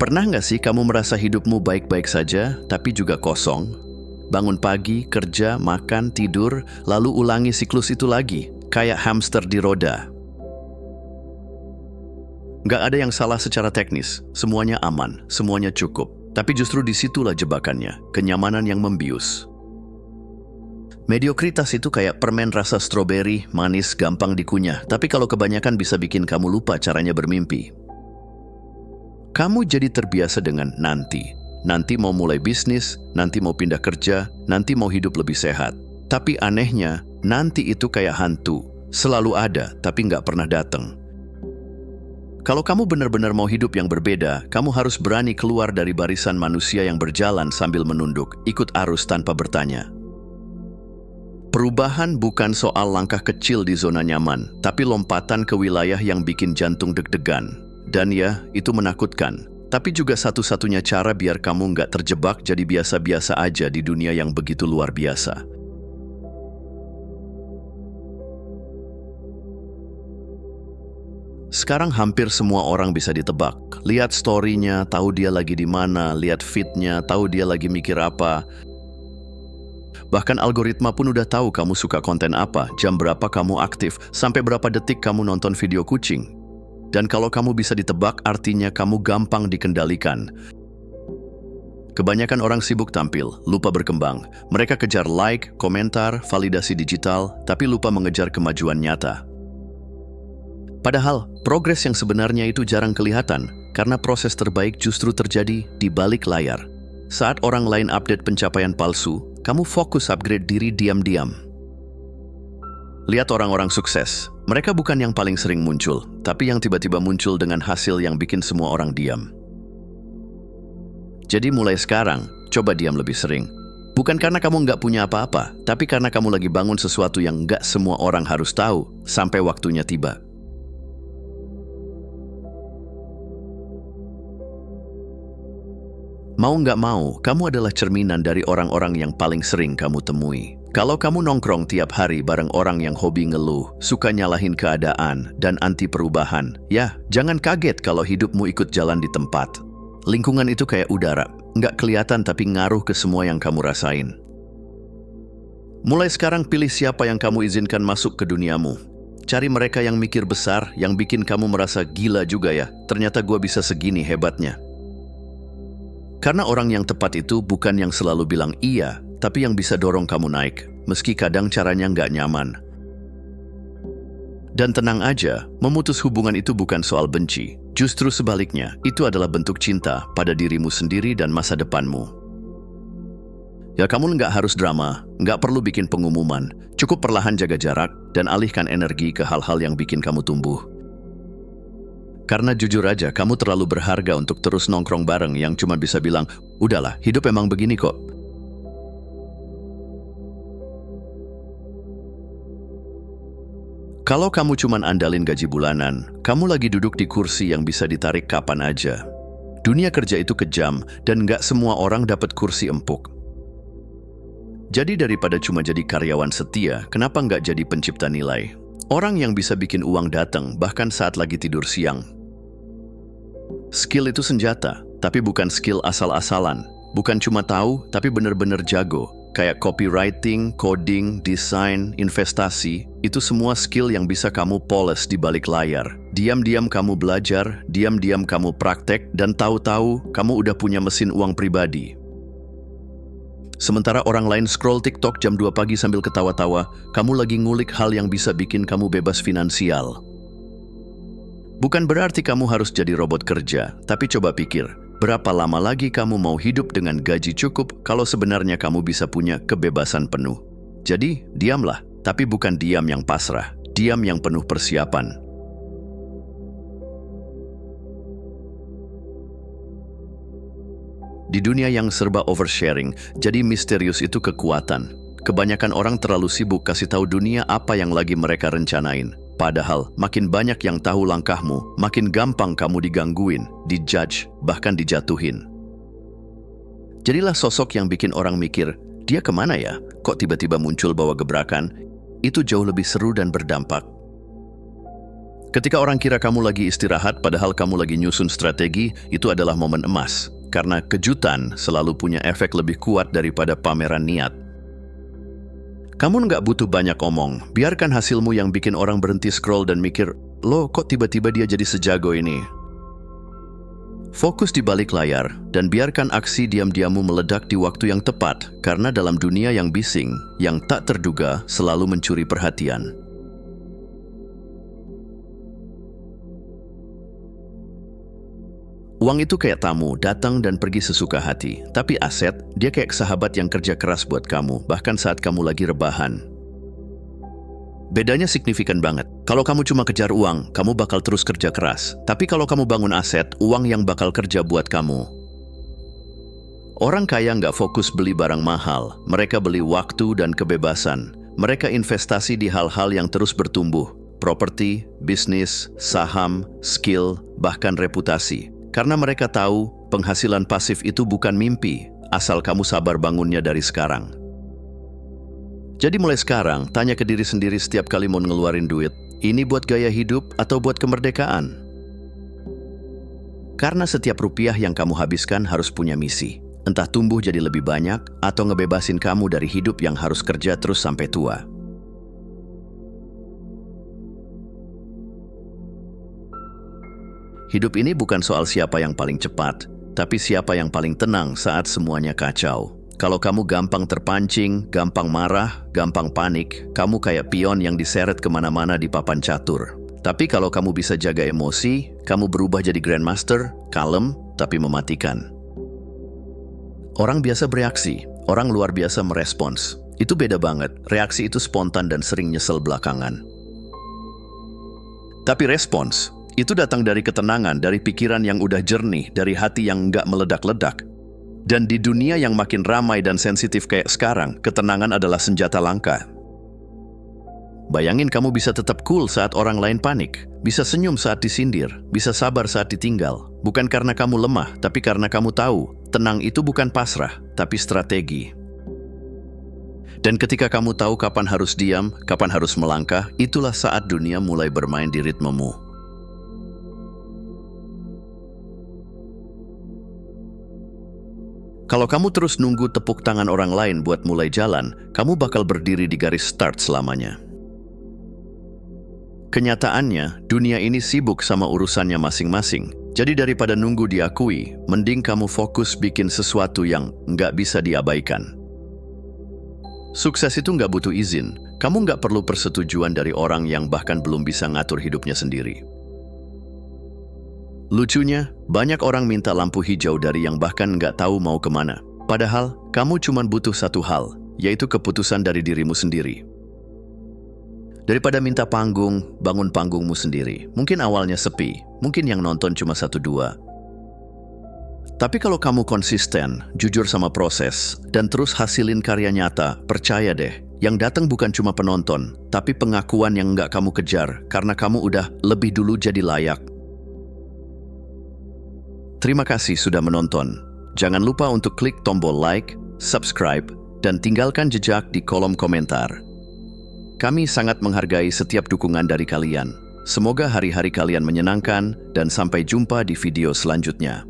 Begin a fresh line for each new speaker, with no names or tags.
Pernah nggak sih kamu merasa hidupmu baik-baik saja, tapi juga kosong? Bangun pagi, kerja, makan, tidur, lalu ulangi siklus itu lagi, kayak hamster di roda. Nggak ada yang salah secara teknis, semuanya aman, semuanya cukup. Tapi justru disitulah jebakannya, kenyamanan yang membius. Mediokritas itu kayak permen rasa stroberi, manis, gampang dikunyah. Tapi kalau kebanyakan bisa bikin kamu lupa caranya bermimpi. Kamu jadi terbiasa dengan nanti. Nanti mau mulai bisnis, nanti mau pindah kerja, nanti mau hidup lebih sehat. Tapi anehnya, nanti itu kayak hantu. Selalu ada, tapi nggak pernah datang. Kalau kamu benar-benar mau hidup yang berbeda, kamu harus berani keluar dari barisan manusia yang berjalan sambil menunduk, ikut arus tanpa bertanya. Perubahan bukan soal langkah kecil di zona nyaman, tapi lompatan ke wilayah yang bikin jantung deg-degan. Dan ya, itu menakutkan. Tapi juga satu-satunya cara biar kamu nggak terjebak jadi biasa-biasa aja di dunia yang begitu luar biasa. Sekarang hampir semua orang bisa ditebak. Lihat story-nya, tahu dia lagi di mana, lihat feed-nya, tahu dia lagi mikir apa. Bahkan algoritma pun udah tahu kamu suka konten apa, jam berapa kamu aktif, sampai berapa detik kamu nonton video kucing. Dan kalau kamu bisa ditebak, artinya kamu gampang dikendalikan. Kebanyakan orang sibuk tampil, lupa berkembang. Mereka kejar like, komentar, validasi digital, tapi lupa mengejar kemajuan nyata. Padahal, progres yang sebenarnya itu jarang kelihatan, karena proses terbaik justru terjadi di balik layar. Saat orang lain update pencapaian palsu, kamu fokus upgrade diri diam-diam. Lihat orang-orang sukses. Mereka bukan yang paling sering muncul, tapi yang tiba-tiba muncul dengan hasil yang bikin semua orang diam. Jadi mulai sekarang, coba diam lebih sering. Bukan karena kamu nggak punya apa-apa, tapi karena kamu lagi bangun sesuatu yang nggak semua orang harus tahu sampai waktunya tiba. Mau nggak mau, kamu adalah cerminan dari orang-orang yang paling sering kamu temui. Kalau kamu nongkrong tiap hari bareng orang yang hobi ngeluh, suka nyalahin keadaan, dan anti perubahan, ya, jangan kaget kalau hidupmu ikut jalan di tempat. Lingkungan itu kayak udara, nggak kelihatan tapi ngaruh ke semua yang kamu rasain. Mulai sekarang pilih siapa yang kamu izinkan masuk ke duniamu. Cari mereka yang mikir besar, yang bikin kamu merasa gila juga ya, ternyata gue bisa segini hebatnya. Karena orang yang tepat itu bukan yang selalu bilang iya, tapi yang bisa dorong kamu naik, meski kadang caranya nggak nyaman. Dan tenang aja, memutus hubungan itu bukan soal benci. Justru sebaliknya, itu adalah bentuk cinta pada dirimu sendiri dan masa depanmu. Ya kamu nggak harus drama, nggak perlu bikin pengumuman. Cukup perlahan jaga jarak dan alihkan energi ke hal-hal yang bikin kamu tumbuh. Karena jujur aja, kamu terlalu berharga untuk terus nongkrong bareng yang cuma bisa bilang, udahlah, hidup emang begini kok. Kalau kamu cuma andalin gaji bulanan, kamu lagi duduk di kursi yang bisa ditarik kapan aja. Dunia kerja itu kejam, dan nggak semua orang dapat kursi empuk. Jadi daripada cuma jadi karyawan setia, kenapa nggak jadi pencipta nilai? Orang yang bisa bikin uang datang bahkan saat lagi tidur siang. Skill itu senjata, tapi bukan skill asal-asalan. Bukan cuma tahu, tapi benar-benar jago. Kayak copywriting, coding, desain, investasi, itu semua skill yang bisa kamu poles di balik layar. Diam-diam kamu belajar, diam-diam kamu praktek, dan tahu-tahu kamu udah punya mesin uang pribadi. Sementara orang lain scroll TikTok jam 2 pagi sambil ketawa-tawa, kamu lagi ngulik hal yang bisa bikin kamu bebas finansial. Bukan berarti kamu harus jadi robot kerja, tapi coba pikir, berapa lama lagi kamu mau hidup dengan gaji cukup kalau sebenarnya kamu bisa punya kebebasan penuh? Jadi, diamlah, tapi bukan diam yang pasrah, diam yang penuh persiapan. Di dunia yang serba oversharing, jadi misterius itu kekuatan. Kebanyakan orang terlalu sibuk kasih tahu dunia apa yang lagi mereka rencanain. Padahal, makin banyak yang tahu langkahmu, makin gampang kamu digangguin, dijudge, bahkan dijatuhin. Jadilah sosok yang bikin orang mikir, dia kemana ya? Kok tiba-tiba muncul bawa gebrakan? Itu jauh lebih seru dan berdampak. Ketika orang kira kamu lagi istirahat padahal kamu lagi nyusun strategi, itu adalah momen emas. Karena kejutan selalu punya efek lebih kuat daripada pameran niat. Kamu nggak butuh banyak omong, biarkan hasilmu yang bikin orang berhenti scroll dan mikir, loh kok tiba-tiba dia jadi sejago ini? Fokus di balik layar dan biarkan aksi diam-diammu meledak di waktu yang tepat, karena dalam dunia yang bising, yang tak terduga selalu mencuri perhatian. Uang itu kayak tamu, datang dan pergi sesuka hati. Tapi aset, dia kayak sahabat yang kerja keras buat kamu, bahkan saat kamu lagi rebahan. Bedanya signifikan banget. Kalau kamu cuma kejar uang, kamu bakal terus kerja keras. Tapi kalau kamu bangun aset, uang yang bakal kerja buat kamu. Orang kaya nggak fokus beli barang mahal. Mereka beli waktu dan kebebasan. Mereka investasi di hal-hal yang terus bertumbuh. Properti, bisnis, saham, skill, bahkan reputasi. Karena mereka tahu penghasilan pasif itu bukan mimpi, asal kamu sabar bangunnya dari sekarang. Jadi mulai sekarang, tanya ke diri sendiri setiap kali mau ngeluarin duit, ini buat gaya hidup atau buat kemerdekaan? Karena setiap rupiah yang kamu habiskan harus punya misi. Entah tumbuh jadi lebih banyak, atau ngebebasin kamu dari hidup yang harus kerja terus sampai tua. Hidup ini bukan soal siapa yang paling cepat, tapi siapa yang paling tenang saat semuanya kacau. Kalau kamu gampang terpancing, gampang marah, gampang panik, kamu kayak pion yang diseret kemana-mana di papan catur. Tapi kalau kamu bisa jaga emosi, kamu berubah jadi grandmaster, kalem, tapi mematikan. Orang biasa bereaksi, orang luar biasa merespons. Itu beda banget, reaksi itu spontan dan sering nyesel belakangan. Tapi respons, itu datang dari ketenangan, dari pikiran yang udah jernih, dari hati yang nggak meledak-ledak. Dan di dunia yang makin ramai dan sensitif kayak sekarang, ketenangan adalah senjata langka. Bayangin kamu bisa tetap cool saat orang lain panik, bisa senyum saat disindir, bisa sabar saat ditinggal. Bukan karena kamu lemah, tapi karena kamu tahu, tenang itu bukan pasrah, tapi strategi. Dan ketika kamu tahu kapan harus diam, kapan harus melangkah, itulah saat dunia mulai bermain di ritmemu. Kalau kamu terus nunggu tepuk tangan orang lain buat mulai jalan, kamu bakal berdiri di garis start selamanya. Kenyataannya, dunia ini sibuk sama urusannya masing-masing. Jadi daripada nunggu diakui, mending kamu fokus bikin sesuatu yang nggak bisa diabaikan. Sukses itu nggak butuh izin. Kamu nggak perlu persetujuan dari orang yang bahkan belum bisa ngatur hidupnya sendiri. Lucunya, banyak orang minta lampu hijau dari yang bahkan nggak tahu mau kemana. Padahal, kamu cuma butuh satu hal, yaitu keputusan dari dirimu sendiri. Daripada minta panggung, bangun panggungmu sendiri. Mungkin awalnya sepi, mungkin yang nonton cuma 1-2. Tapi kalau kamu konsisten, jujur sama proses, dan terus hasilin karya nyata, percaya deh, yang datang bukan cuma penonton, tapi pengakuan yang nggak kamu kejar, karena kamu udah lebih dulu jadi layak. Terima kasih sudah menonton. Jangan lupa untuk klik tombol like, subscribe, dan tinggalkan jejak di kolom komentar. Kami sangat menghargai setiap dukungan dari kalian. Semoga hari-hari kalian menyenangkan dan sampai jumpa di video selanjutnya.